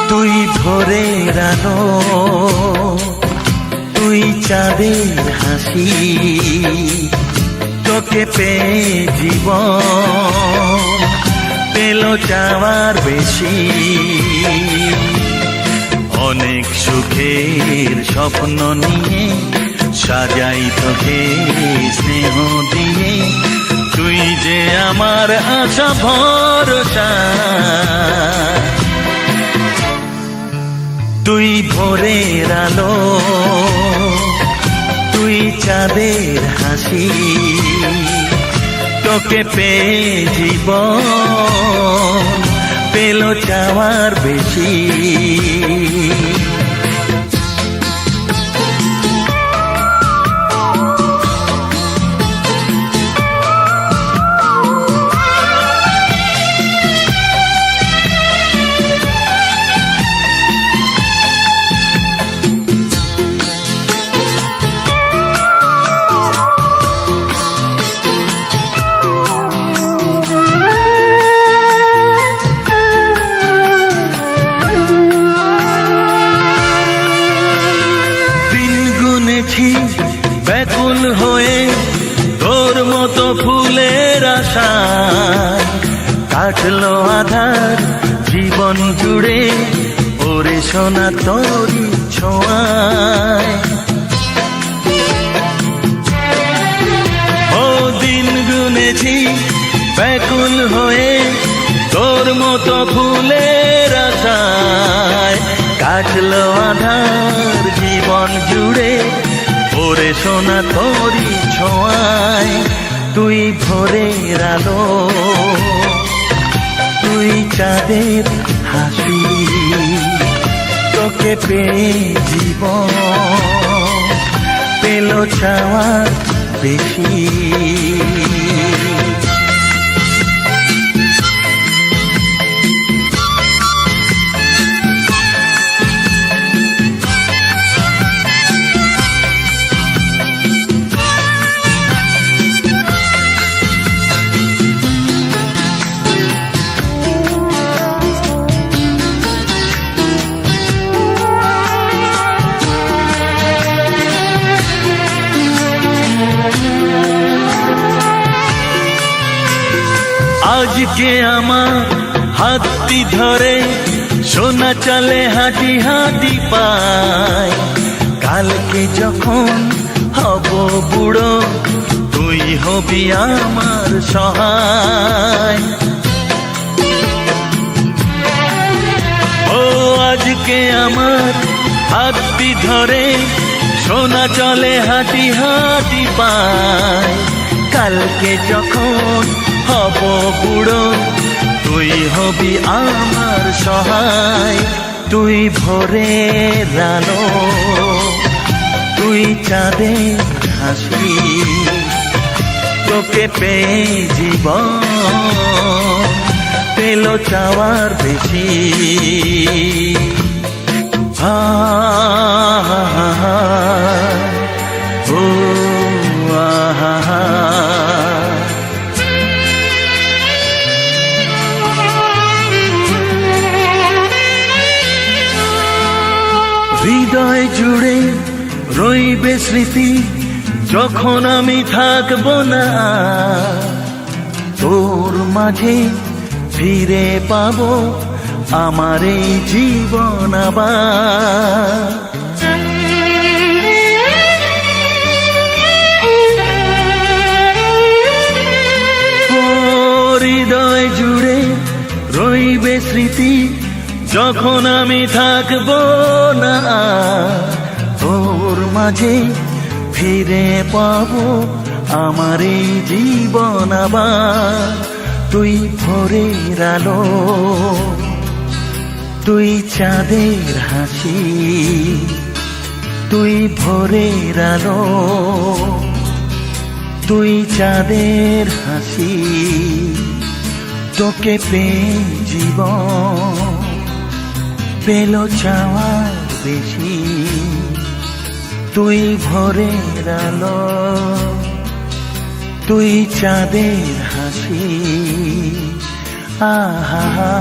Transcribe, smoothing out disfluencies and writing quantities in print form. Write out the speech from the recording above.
তুই ভোরের আলো, তুই চাঁদের হাসি, তোকে পেয়ে জীবন পেল যাওয়ার বেশি। অনেক সুখের স্বপ্ন নিয়ে সাজাই তোকে স্নেহ দিয়ে, তুই যে আমার আশা ভরসা। তুই ভোরের আলো, তুই চাঁদের হাসি, তোকে পেয়ে জীবন পেল যাওয়ার বেশি। ব্যাকুল হয়ে তোর মতো ফুলের আশা, কাটলো আধার জীবন জুড়ে ওরে সোনা তোরি ছোঁয়ায়। ও দিন গুনেছি ব্যাকুল হয়ে তোর মতো ফুলের আশায়, কাটলো আধার জীবন জুড়ে ওরে সোনা তোরি ছোঁয়ায়। তুই ভোরের আলো, তুই চাঁদের হাসি, তোকে পেয়ে জীবন পেল চাওয়ার বেশি। আজকে আমার হাতটি ধরে সোনা চলে হাঁটি হাঁটি পায়, কালকে যখন হব বুড়ো তুই হবি আমার সহায়। ও আজকে আমার হাতটি ধরে সোনা চলে হাঁটি হাঁটি পায়, কালকে যখন হব বুড়ো তুই হবি আমার সহায়। তুই ভোরের আলো, তুই চাঁদের হাসি, তোকে পেয়ে জীবন পেল চাওয়ার বেশি। হা হা হা ও আহা, হৃদয় জুড়ে রইবে স্মৃতি যখন আমি থাকবো না, তোর মাঝে ফিরে পাবো আমার এই জীবন আবার। হৃদয় জুড়ে রইবে স্মৃতি যখন আমি থাকবো না, তোর মাঝে ফিরে পাবো আমার এই জীবন আবার। তুই ভোরের আলো, তুই চাঁদের হাসি, তুই ভোরের আলো, তুই চাঁদের হাসি, তোকে পেয়ে জীবন পেল চাওয়ার বেশি। তুই ভোরের আলো, তুই চাঁদের হাসি, আহা